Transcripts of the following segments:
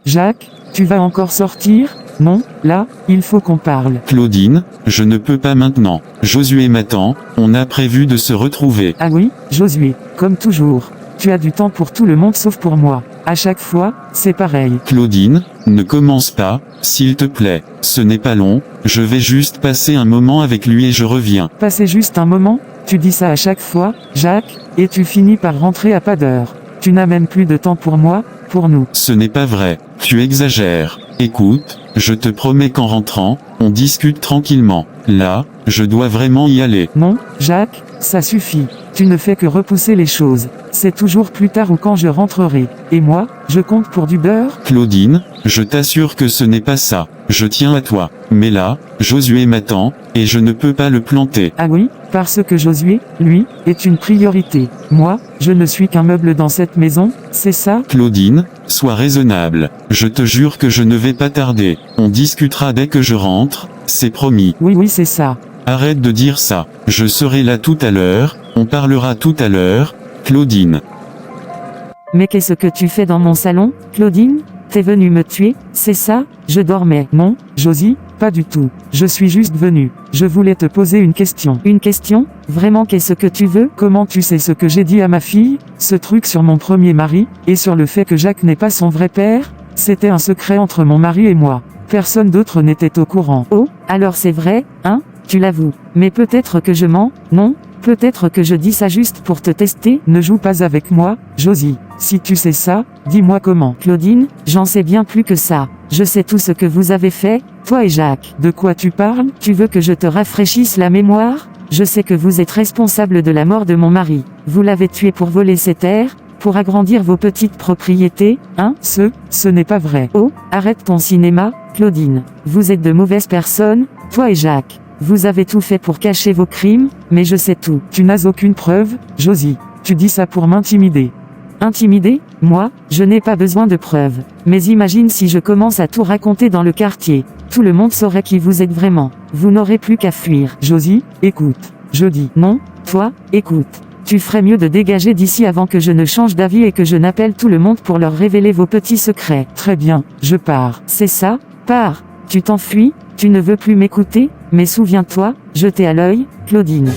Jacques, tu vas encore sortir? Non, là, il faut qu'on parle. Claudine, je ne peux pas maintenant. Josué m'attend, on a prévu de se retrouver. Ah oui, Josué, comme toujours. Tu as du temps pour tout le monde sauf pour moi. À chaque fois, c'est pareil. Claudine, ne commence pas, s'il te plaît. Ce n'est pas long, je vais juste passer un moment avec lui et je reviens. Passer juste un moment? Tu dis ça à chaque fois, Jacques, et tu finis par rentrer à pas d'heure. Tu n'as même plus de temps pour moi, pour nous. Ce n'est pas vrai, tu exagères. Écoute, je te promets qu'en rentrant, on discute tranquillement. Là, je dois vraiment y aller. Non, Jacques, ça suffit. Tu ne fais que repousser les choses. C'est toujours plus tard ou quand je rentrerai. Et moi, je compte pour du beurre? Claudine, je t'assure que ce n'est pas ça. Je tiens à toi. Mais là, Josué m'attend, et je ne peux pas le planter. Ah oui, parce que Josué, lui, est une priorité. Moi, je ne suis qu'un meuble dans cette maison, c'est ça? Claudine, sois raisonnable. Je te jure que je ne vais pas tarder. On discutera dès que je rentre, c'est promis. Oui, c'est ça. Arrête de dire ça. Je serai là tout à l'heure, on parlera tout à l'heure, Claudine. Mais qu'est-ce que tu fais dans mon salon, Claudine? T'es venue me tuer, c'est ça? Je dormais. Non, Josie, pas du tout. Je suis juste venue. Je voulais te poser une question. Une question? Vraiment, qu'est-ce que tu veux? Comment tu sais ce que j'ai dit à ma fille? Ce truc sur mon premier mari, et sur le fait que Jacques n'est pas son vrai père? C'était un secret entre mon mari et moi. Personne d'autre n'était au courant. Oh, alors c'est vrai, hein? Tu l'avoues. Mais peut-être que je mens, non? Peut-être que je dis ça juste pour te tester? Ne joue pas avec moi, Josie. Si tu sais ça, dis-moi comment. Claudine, j'en sais bien plus que ça. Je sais tout ce que vous avez fait, toi et Jacques. De quoi tu parles? Tu veux que je te rafraîchisse la mémoire? Je sais que vous êtes responsable de la mort de mon mari. Vous l'avez tué pour voler ses terres, pour agrandir vos petites propriétés, hein? Ce n'est pas vrai. Oh, arrête ton cinéma, Claudine. Vous êtes de mauvaises personnes, toi et Jacques. Vous avez tout fait pour cacher vos crimes, mais je sais tout. Tu n'as aucune preuve, Josie. Tu dis ça pour m'intimider. Intimider? Moi, je n'ai pas besoin de preuves. Mais imagine si je commence à tout raconter dans le quartier. Tout le monde saurait qui vous êtes vraiment. Vous n'aurez plus qu'à fuir. Josie, écoute. Je dis non, toi, écoute. Tu ferais mieux de dégager d'ici avant que je ne change d'avis et que je n'appelle tout le monde pour leur révéler vos petits secrets. Très bien, je pars. C'est ça? Pars. Tu t'enfuis? Tu ne veux plus m'écouter? Mais souviens-toi, je t'ai à l'œil, Claudine.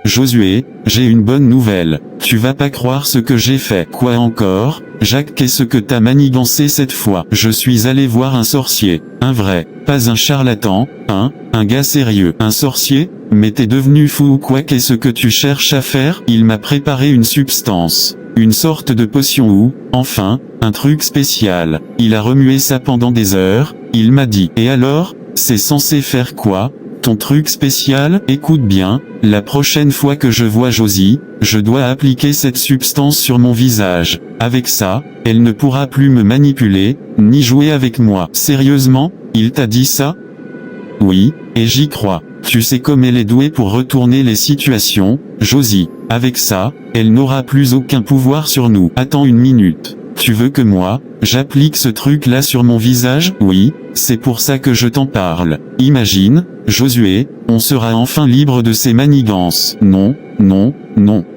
Josué, j'ai une bonne nouvelle. Tu vas pas croire ce que j'ai fait. Quoi encore? Jacques, qu'est-ce que t'as manigancé cette fois? Je suis allé voir un sorcier. Un vrai, pas un charlatan, un gars sérieux. Un sorcier? Mais t'es devenu fou ou quoi? Qu'est-ce que tu cherches à faire? Il m'a préparé une substance. Une sorte de potion ou, enfin, un truc spécial. Il a remué ça pendant des heures, il m'a dit. Et alors, c'est censé faire quoi? Ton truc spécial? Écoute bien, la prochaine fois que je vois Josie, je dois appliquer cette substance sur mon visage. Avec ça, elle ne pourra plus me manipuler, ni jouer avec moi. Sérieusement, il t'a dit ça? Oui, et j'y crois. Tu sais comme elle est douée pour retourner les situations, Josie. Avec ça, elle n'aura plus aucun pouvoir sur nous. Attends une minute. Tu veux que moi, j'applique ce truc-là sur mon visage? Oui, c'est pour ça que je t'en parle. Imagine, Josué, on sera enfin libre de ces manigances. Non,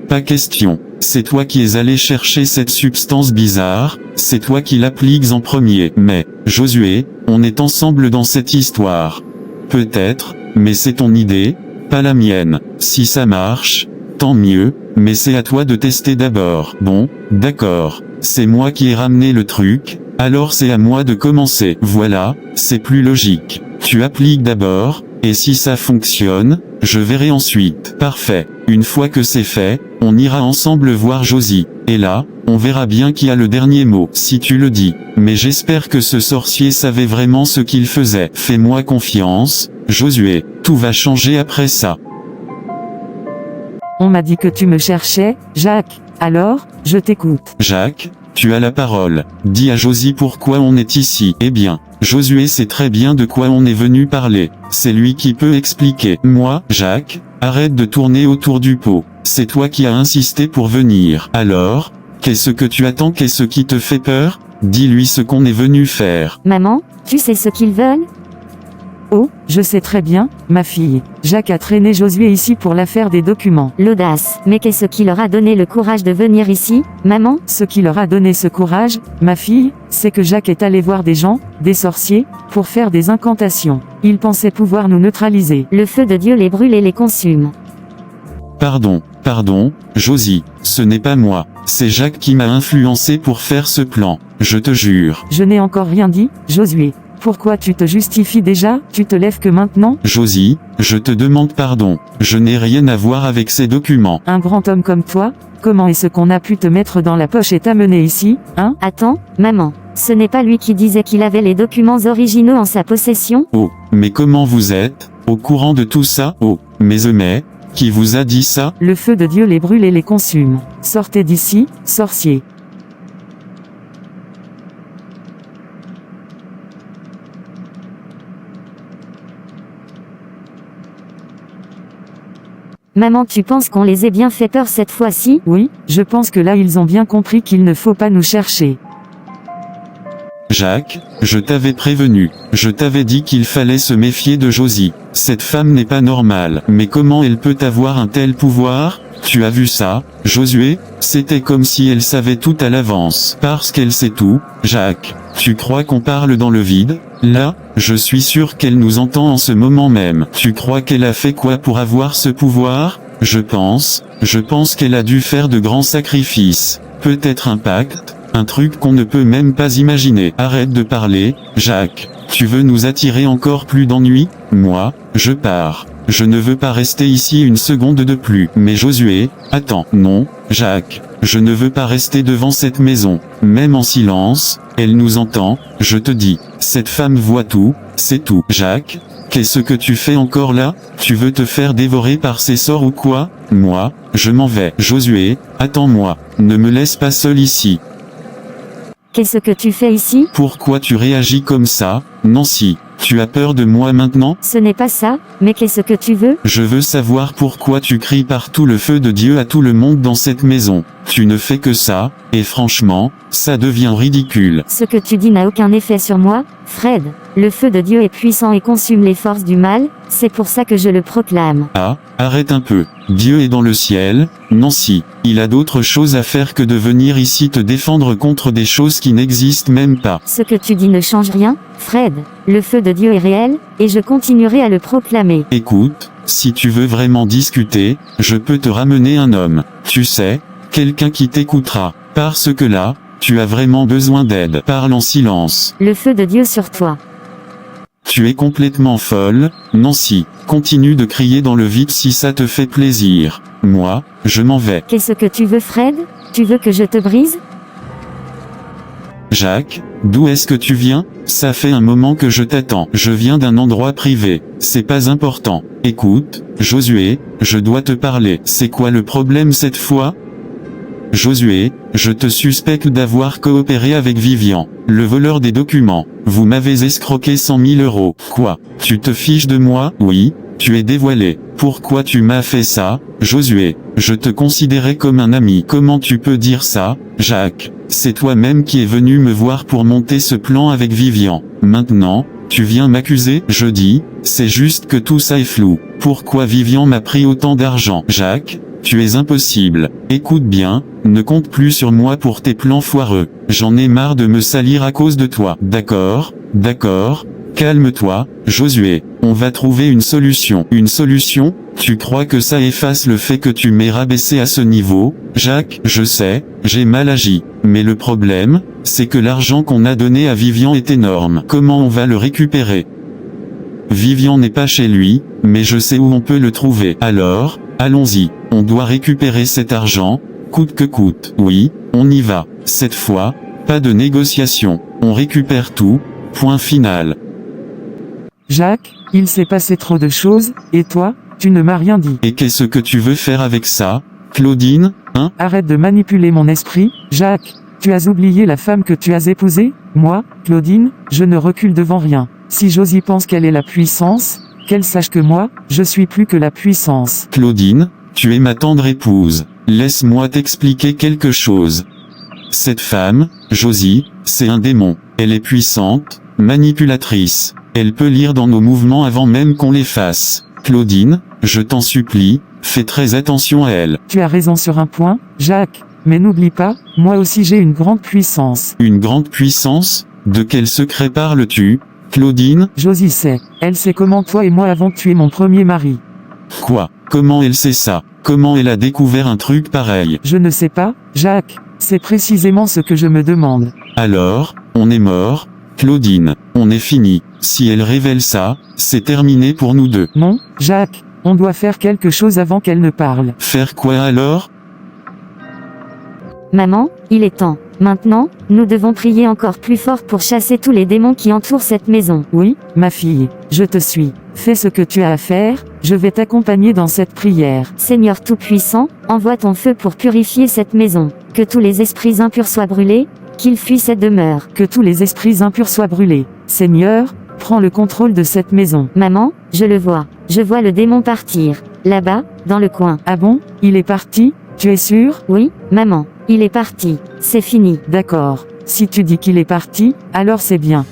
pas question. C'est toi qui es allé chercher cette substance bizarre, c'est toi qui l'appliques en premier. Mais, Josué, on est ensemble dans cette histoire. Peut-être, mais c'est ton idée, pas la mienne. Si ça marche, tant mieux, mais c'est à toi de tester d'abord. Bon, d'accord, c'est moi qui ai ramené le truc, alors c'est à moi de commencer. Voilà, c'est plus logique. Tu appliques d'abord, et si ça fonctionne, je verrai ensuite. Parfait. Une fois que c'est fait, on ira ensemble voir Josie. Et là, on verra bien qui a le dernier mot, si tu le dis. Mais j'espère que ce sorcier savait vraiment ce qu'il faisait. Fais-moi confiance, Josué. Tout va changer après ça. On m'a dit que tu me cherchais, Jacques. Alors, je t'écoute. Jacques, tu as la parole. Dis à Josie pourquoi on est ici. Eh bien, Josué sait très bien de quoi on est venu parler. C'est lui qui peut expliquer. Moi, Jacques, arrête de tourner autour du pot. C'est toi qui as insisté pour venir. Alors, qu'est-ce que tu attends? Qu'est-ce qui te fait peur? Dis-lui ce qu'on est venu faire. Maman, tu sais ce qu'ils veulent? Oh, je sais très bien, ma fille. Jacques a traîné Josué ici pour l'affaire des documents. L'audace. Mais qu'est-ce qui leur a donné le courage de venir ici, maman? Ce qui leur a donné ce courage, ma fille, c'est que Jacques est allé voir des gens, des sorciers, pour faire des incantations. Il pensait pouvoir nous neutraliser. Le feu de Dieu les brûle et les consume. Pardon, Josie, ce n'est pas moi. C'est Jacques qui m'a influencé pour faire ce plan. Je te jure. Je n'ai encore rien dit, Josué. Pourquoi tu te justifies déjà? Tu te lèves que maintenant? Josie, je te demande pardon. Je n'ai rien à voir avec ces documents. Un grand homme comme toi, comment est-ce qu'on a pu te mettre dans la poche et t'amener ici, hein? Attends, maman. Ce n'est pas lui qui disait qu'il avait les documents originaux en sa possession? Oh, mais comment vous êtes au courant de tout ça? Oh, mais qui vous a dit ça? Le feu de Dieu les brûle et les consume. Sortez d'ici, sorciers. Maman, tu penses qu'on les ait bien fait peur cette fois-ci? Oui, je pense que là ils ont bien compris qu'il ne faut pas nous chercher. Jacques, je t'avais prévenu. Je t'avais dit qu'il fallait se méfier de Josie. Cette femme n'est pas normale. Mais comment elle peut avoir un tel pouvoir? Tu as vu ça, Josué? C'était comme si elle savait tout à l'avance. Parce qu'elle sait tout, Jacques. Tu crois qu'on parle dans le vide? Là, je suis sûr qu'elle nous entend en ce moment même. Tu crois qu'elle a fait quoi pour avoir ce pouvoir? Je pense qu'elle a dû faire de grands sacrifices. Peut-être un pacte, un truc qu'on ne peut même pas imaginer. Arrête de parler, Jacques. Tu veux nous attirer encore plus d'ennuis? Moi, je pars. Je ne veux pas rester ici une seconde de plus. Mais Josué, attends, non, Jacques. Je ne veux pas rester devant cette maison. Même en silence, elle nous entend, je te dis. Cette femme voit tout, c'est tout. Jacques, qu'est-ce que tu fais encore là? Tu veux te faire dévorer par ces sorts ou quoi? Moi, je m'en vais. Josué, attends-moi. Ne me laisse pas seul ici. Qu'est-ce que tu fais ici? Pourquoi tu réagis comme ça, Nancy? Tu as peur de moi maintenant? Ce n'est pas ça, mais qu'est-ce que tu veux? Je veux savoir pourquoi tu cries partout le feu de Dieu à tout le monde dans cette maison. Tu ne fais que ça, et franchement, ça devient ridicule. Ce que tu dis n'a aucun effet sur moi, Fred. Le feu de Dieu est puissant et consume les forces du mal, c'est pour ça que je le proclame. Ah, arrête un peu. Dieu est dans le ciel, Nancy. Il a d'autres choses à faire que de venir ici te défendre contre des choses qui n'existent même pas. Ce que tu dis ne change rien, Fred. Le feu de Dieu est réel, et je continuerai à le proclamer. Écoute, si tu veux vraiment discuter, je peux te ramener un homme. Tu sais, quelqu'un qui t'écoutera. Parce que là, tu as vraiment besoin d'aide. Parle en silence. Le feu de Dieu sur toi. Tu es complètement folle, Nancy. Continue de crier dans le vide si ça te fait plaisir. Moi, je m'en vais. Qu'est-ce que tu veux, Fred? Tu veux que je te brise? Jacques, d'où est-ce que tu viens? Ça fait un moment que je t'attends. Je viens d'un endroit privé. C'est pas important. Écoute, Josué, je dois te parler. C'est quoi le problème cette fois? Josué, je te suspecte d'avoir coopéré avec Vivian, le voleur des documents. Vous m'avez escroqué 100 000 euros. Quoi? Tu te fiches de moi? Oui, tu es dévoilé. Pourquoi tu m'as fait ça, Josué? Je te considérais comme un ami. Comment tu peux dire ça, Jacques? C'est toi-même qui es venu me voir pour monter ce plan avec Vivian. Maintenant, tu viens m'accuser? Je dis, c'est juste que tout ça est flou. Pourquoi Vivian m'a pris autant d'argent? Jacques, tu es impossible. Écoute bien, ne compte plus sur moi pour tes plans foireux. J'en ai marre de me salir à cause de toi. D'accord, calme-toi, Josué. On va trouver une solution. Une solution? Tu crois que ça efface le fait que tu m'aies rabaissé à ce niveau? Jacques, je sais, j'ai mal agi. Mais le problème, c'est que l'argent qu'on a donné à Vivian est énorme. Comment on va le récupérer? Vivian n'est pas chez lui, mais je sais où on peut le trouver. Alors, allons-y. On doit récupérer cet argent, coûte que coûte. Oui, on y va. Cette fois, pas de négociation. On récupère tout, point final. Jacques, il s'est passé trop de choses, et toi, tu ne m'as rien dit. Et qu'est-ce que tu veux faire avec ça, Claudine, hein? Arrête de manipuler mon esprit, Jacques. Tu as oublié la femme que tu as épousée? Moi, Claudine, je ne recule devant rien. Si Josie pense qu'elle est la puissance, qu'elle sache que moi, je suis plus que la puissance. Claudine, tu es ma tendre épouse. Laisse-moi t'expliquer quelque chose. Cette femme, Josie, c'est un démon. Elle est puissante, manipulatrice. Elle peut lire dans nos mouvements avant même qu'on les fasse. Claudine, je t'en supplie, fais très attention à elle. Tu as raison sur un point, Jacques. Mais n'oublie pas, moi aussi j'ai une grande puissance. Une grande puissance? De quel secret parles-tu, Claudine? Josie sait. Elle sait comment toi et moi avons tué mon premier mari. Quoi? Comment elle sait ça? Comment elle a découvert un truc pareil? Je ne sais pas, Jacques. C'est précisément ce que je me demande. Alors, on est mort, Claudine, on est fini. Si elle révèle ça, c'est terminé pour nous deux. Non, Jacques, on doit faire quelque chose avant qu'elle ne parle. Faire quoi alors? Maman, il est temps. Maintenant, nous devons prier encore plus fort pour chasser tous les démons qui entourent cette maison. Oui, ma fille, je te suis. Fais ce que tu as à faire, je vais t'accompagner dans cette prière. Seigneur Tout-Puissant, envoie ton feu pour purifier cette maison. Que tous les esprits impurs soient brûlés, qu'ils fuient cette demeure. Que tous les esprits impurs soient brûlés. Seigneur, prends le contrôle de cette maison. Maman, je le vois. Je vois le démon partir. Là-bas, dans le coin. Ah bon, il est parti? Tu es sûr? Oui, maman. Il est parti. C'est fini. D'accord. Si tu dis qu'il est parti, alors c'est bien.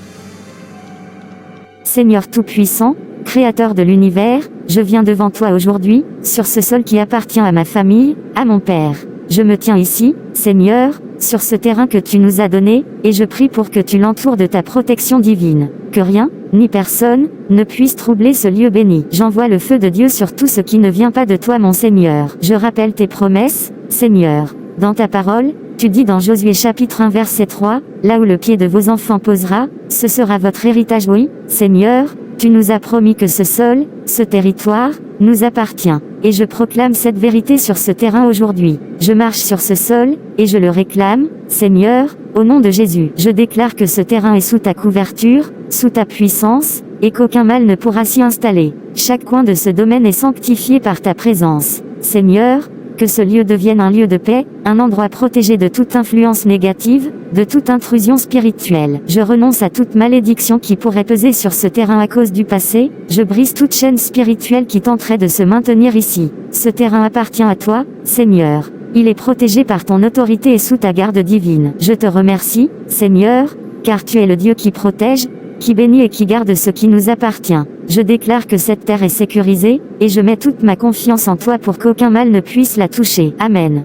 Seigneur Tout-Puissant, Créateur de l'univers, je viens devant toi aujourd'hui, sur ce sol qui appartient à ma famille, à mon père. Je me tiens ici, Seigneur, sur ce terrain que tu nous as donné, et je prie pour que tu l'entoures de ta protection divine. Que rien, ni personne, ne puisse troubler ce lieu béni. J'envoie le feu de Dieu sur tout ce qui ne vient pas de toi, mon Seigneur. Je rappelle tes promesses, Seigneur. Dans ta parole, tu dis dans Josué chapitre 1 verset 3, là où le pied de vos enfants posera, ce sera votre héritage. Oui, Seigneur, tu nous as promis que ce sol, ce territoire, nous appartient. Et je proclame cette vérité sur ce terrain aujourd'hui. Je marche sur ce sol, et je le réclame, Seigneur, au nom de Jésus. Je déclare que ce terrain est sous ta couverture, sous ta puissance, et qu'aucun mal ne pourra s'y installer. Chaque coin de ce domaine est sanctifié par ta présence. Seigneur, que ce lieu devienne un lieu de paix, un endroit protégé de toute influence négative, de toute intrusion spirituelle. Je renonce à toute malédiction qui pourrait peser sur ce terrain à cause du passé, je brise toute chaîne spirituelle qui tenterait de se maintenir ici. Ce terrain appartient à toi, Seigneur. Il est protégé par ton autorité et sous ta garde divine. Je te remercie, Seigneur, car tu es le Dieu qui protège, qui bénit et qui garde ce qui nous appartient. Je déclare que cette terre est sécurisée, et je mets toute ma confiance en toi pour qu'aucun mal ne puisse la toucher. Amen.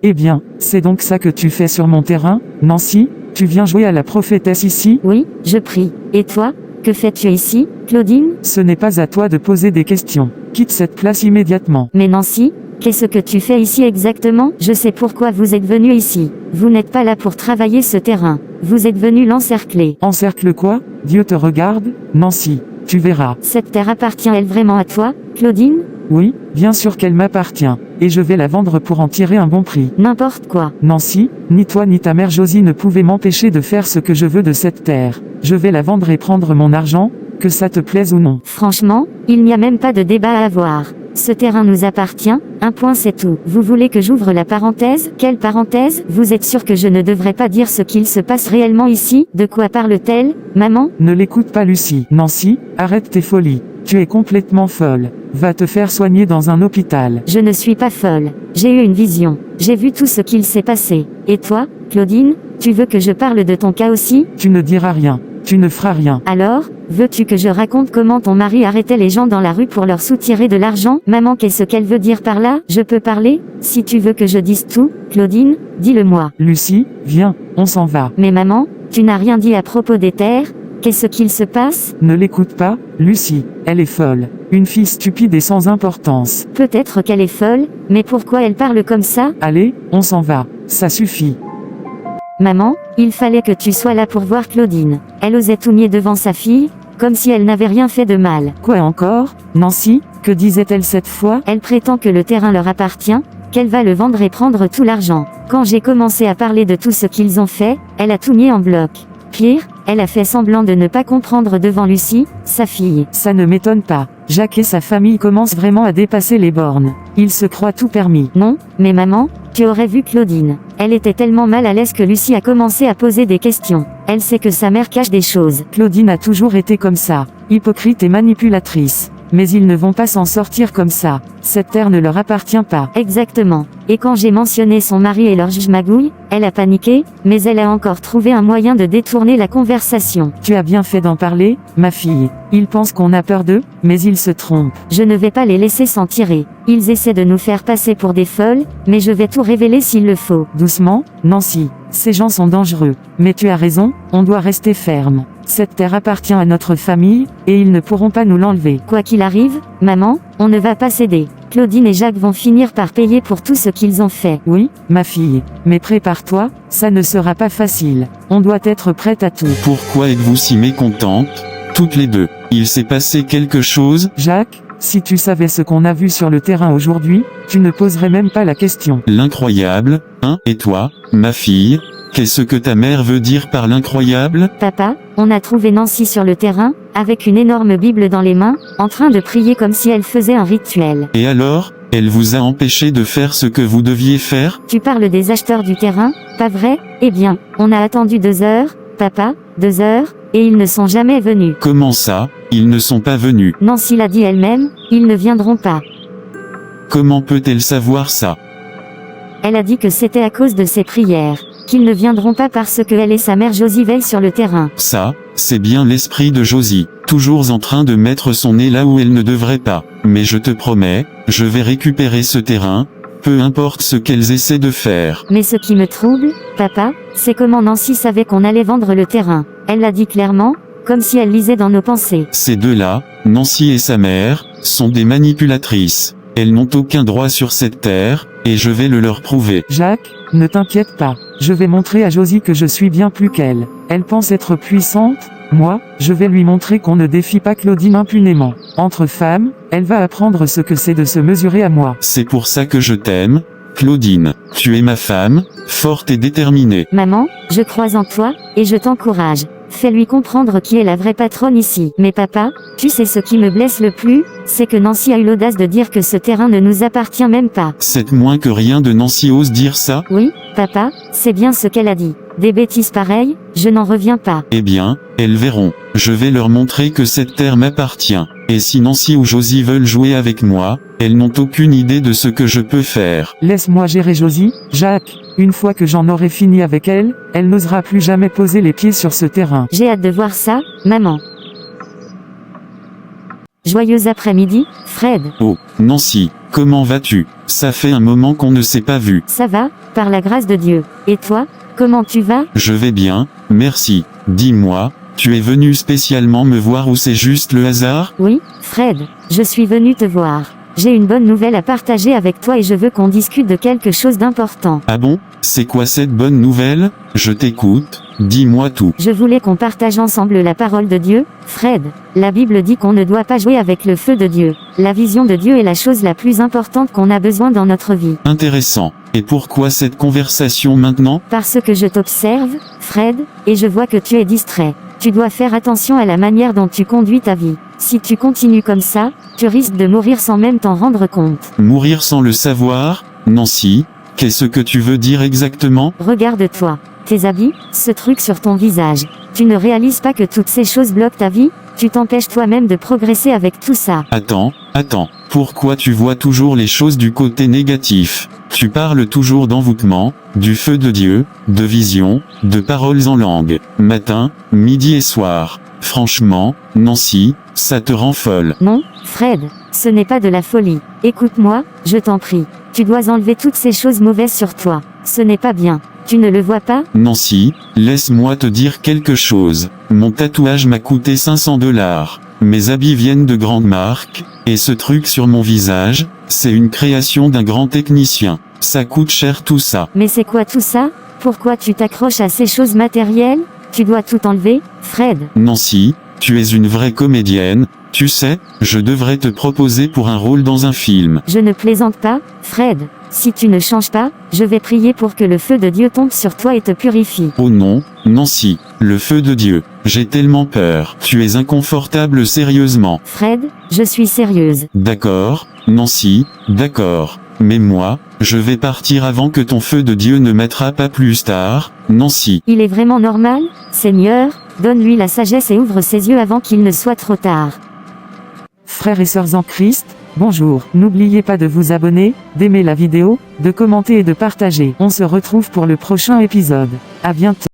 Eh bien, c'est donc ça que tu fais sur mon terrain, Nancy? Tu viens jouer à la prophétesse ici? Oui, je prie. Et toi, que fais-tu ici, Claudine? Ce n'est pas à toi de poser des questions. Quitte cette place immédiatement. Mais Nancy, qu'est-ce que tu fais ici exactement? Je sais pourquoi vous êtes venu ici. Vous n'êtes pas là pour travailler ce terrain. Vous êtes venu l'encercler. Encercle quoi? Dieu te regarde, Nancy. Tu verras. Cette terre appartient-elle vraiment à toi, Claudine? Oui, bien sûr qu'elle m'appartient. Et je vais la vendre pour en tirer un bon prix. N'importe quoi. Nancy, ni toi ni ta mère Josie ne pouvaient m'empêcher de faire ce que je veux de cette terre. Je vais la vendre et prendre mon argent, que ça te plaise ou non. Franchement, il n'y a même pas de débat à avoir. Ce terrain nous appartient, un point c'est tout. Vous voulez que j'ouvre la parenthèse? Quelle parenthèse? Vous êtes sûr que je ne devrais pas dire ce qu'il se passe réellement ici? De quoi parle-t-elle, maman? Ne l'écoute pas Lucie. Nancy, arrête tes folies. Tu es complètement folle. Va te faire soigner dans un hôpital. Je ne suis pas folle. J'ai eu une vision. J'ai vu tout ce qu'il s'est passé. Et toi, Claudine, tu veux que je parle de ton cas aussi? Tu ne diras rien. Tu ne feras rien. Alors, veux-tu que je raconte comment ton mari arrêtait les gens dans la rue pour leur soutirer de l'argent? Maman, qu'est-ce qu'elle veut dire par là? Je peux parler? Si tu veux que je dise tout, Claudine, dis-le-moi. Lucie, viens, on s'en va. Mais maman, tu n'as rien dit à propos des terres? Qu'est-ce qu'il se passe? Ne l'écoute pas, Lucie. Elle est folle. Une fille stupide et sans importance. Peut-être qu'elle est folle, mais pourquoi elle parle comme ça? Allez, on s'en va. Ça suffit. Maman, il fallait que tu sois là pour voir Claudine. Elle osait tout nier devant sa fille, comme si elle n'avait rien fait de mal. Quoi encore? Nancy, que disait-elle cette fois? Elle prétend que le terrain leur appartient, qu'elle va le vendre et prendre tout l'argent. Quand j'ai commencé à parler de tout ce qu'ils ont fait, elle a tout nié en bloc. Pire, elle a fait semblant de ne pas comprendre devant Lucie, sa fille. Ça ne m'étonne pas. Jacques et sa famille commencent vraiment à dépasser les bornes. Ils se croient tout permis. Non, mais maman, tu aurais vu Claudine. Elle était tellement mal à l'aise que Lucie a commencé à poser des questions. Elle sait que sa mère cache des choses. Claudine a toujours été comme ça. Hypocrite et manipulatrice. mais ils ne vont pas s'en sortir comme ça. Cette terre ne leur appartient pas. Exactement. Et quand j'ai mentionné son mari et leur juge-magouille, elle a paniqué, mais elle a encore trouvé un moyen de détourner la conversation. Tu as bien fait d'en parler, ma fille. Ils pensent qu'on a peur d'eux, mais ils se trompent. Je ne vais pas les laisser s'en tirer. Ils essaient de nous faire passer pour des folles, mais je vais tout révéler s'il le faut. Doucement, Nancy. Ces gens sont dangereux. Mais tu as raison, on doit rester ferme. Cette terre appartient à notre famille, et ils ne pourront pas nous l'enlever. Quoi qu'il arrive, maman, on ne va pas céder. Claudine et Jacques vont finir par payer pour tout ce qu'ils ont fait. Oui, ma fille. Mais prépare-toi, ça ne sera pas facile. On doit être prête à tout. Pourquoi êtes-vous si mécontentes, toutes les deux? Il s'est passé quelque chose? Jacques, si tu savais ce qu'on a vu sur le terrain aujourd'hui, tu ne poserais même pas la question. L'incroyable, hein? Et toi, ma fille, qu'est-ce que ta mère veut dire par l'incroyable? Papa, on a trouvé Nancy sur le terrain, avec une énorme Bible dans les mains, en train de prier comme si elle faisait un rituel. Et alors, elle vous a empêché de faire ce que vous deviez faire? Tu parles des acheteurs du terrain, pas vrai? Eh bien, on a attendu 2 heures, papa, 2 heures, et ils ne sont jamais venus. Comment ça, ils ne sont pas venus? Nancy l'a dit elle-même, ils ne viendront pas. Comment peut-elle savoir ça? Elle a dit que c'était à cause de ses prières, qu'ils ne viendront pas parce que elle et sa mère Josie veillent sur le terrain. Ça, c'est bien l'esprit de Josie, toujours en train de mettre son nez là où elle ne devrait pas. Mais je te promets, je vais récupérer ce terrain, peu importe ce qu'elles essaient de faire. Mais ce qui me trouble, papa, c'est comment Nancy savait qu'on allait vendre le terrain. Elle l'a dit clairement, comme si elle lisait dans nos pensées. Ces deux-là, Nancy et sa mère, sont des manipulatrices. Elles n'ont aucun droit sur cette terre, et je vais le leur prouver. Jacques, ne t'inquiète pas. Je vais montrer à Josie que je suis bien plus qu'elle. Elle pense être puissante. Moi, je vais lui montrer qu'on ne défie pas Claudine impunément. Entre femmes, elle va apprendre ce que c'est de se mesurer à moi. C'est pour ça que je t'aime, Claudine. Tu es ma femme, forte et déterminée. Maman, je crois en toi, et je t'encourage. Fais-lui comprendre qui est la vraie patronne ici. Mais papa, tu sais ce qui me blesse le plus, c'est que Nancy a eu l'audace de dire que ce terrain ne nous appartient même pas. C'est moins que rien de Nancy ose dire ça? Oui, papa, c'est bien ce qu'elle a dit. Des bêtises pareilles, je n'en reviens pas. Eh bien, elles verront. Je vais leur montrer que cette terre m'appartient. Et si Nancy ou Josie veulent jouer avec moi, elles n'ont aucune idée de ce que je peux faire. Laisse-moi gérer Josie, Jacques. Une fois que j'en aurai fini avec elle, elle n'osera plus jamais poser les pieds sur ce terrain. J'ai hâte de voir ça, maman. Joyeux après-midi, Fred. Oh, Nancy, comment vas-tu? Ça fait un moment qu'on ne s'est pas vu. Ça va, par la grâce de Dieu. Et toi, comment tu vas? Je vais bien, merci. Dis-moi, tu es venu spécialement me voir ou c'est juste le hasard? Oui, Fred, je suis venu te voir. J'ai une bonne nouvelle à partager avec toi et je veux qu'on discute de quelque chose d'important. Ah bon? C'est quoi cette bonne nouvelle? Je t'écoute, dis-moi tout. Je voulais qu'on partage ensemble la parole de Dieu, Fred. La Bible dit qu'on ne doit pas jouer avec le feu de Dieu. La vision de Dieu est la chose la plus importante qu'on a besoin dans notre vie. Intéressant. Et pourquoi cette conversation maintenant? Parce que je t'observe, Fred, et je vois que tu es distrait. Tu dois faire attention à la manière dont tu conduis ta vie. Si tu continues comme ça, tu risques de mourir sans même t'en rendre compte. Mourir sans le savoir? Nancy, qu'est-ce que tu veux dire exactement? Regarde-toi. Tes habits, ce truc sur ton visage. Tu ne réalises pas que toutes ces choses bloquent ta vie? Tu t'empêches toi-même de progresser avec tout ça. Attends. Pourquoi tu vois toujours les choses du côté négatif? Tu parles toujours d'envoûtement, du feu de Dieu, de vision, de paroles en langue, matin, midi et soir. Franchement, Nancy, ça te rend folle. Non, Fred, ce n'est pas de la folie. Écoute-moi, je t'en prie. Tu dois enlever toutes ces choses mauvaises sur toi. Ce n'est pas bien. Tu ne le vois pas? Nancy, laisse-moi te dire quelque chose. Mon tatouage m'a coûté 500 $. Mes habits viennent de grandes marques, et ce truc sur mon visage, c'est une création d'un grand technicien. Ça coûte cher tout ça. Mais c'est quoi tout ça? Pourquoi tu t'accroches à ces choses matérielles? Tu dois tout enlever, Fred. Nancy, tu es une vraie comédienne. Tu sais, je devrais te proposer pour un rôle dans un film. Je ne plaisante pas, Fred. Si tu ne changes pas, je vais prier pour que le feu de Dieu tombe sur toi et te purifie. Oh non, Nancy, le feu de Dieu. J'ai tellement peur. Tu es inconfortable sérieusement. Fred, je suis sérieuse. D'accord, Nancy, d'accord. Mais moi, je vais partir avant que ton feu de Dieu ne m'attrape à plus tard, Nancy. Il est vraiment normal, Seigneur, donne-lui la sagesse et ouvre ses yeux avant qu'il ne soit trop tard. Frères et sœurs en Christ, bonjour. N'oubliez pas de vous abonner, d'aimer la vidéo, de commenter et de partager. On se retrouve pour le prochain épisode. À bientôt.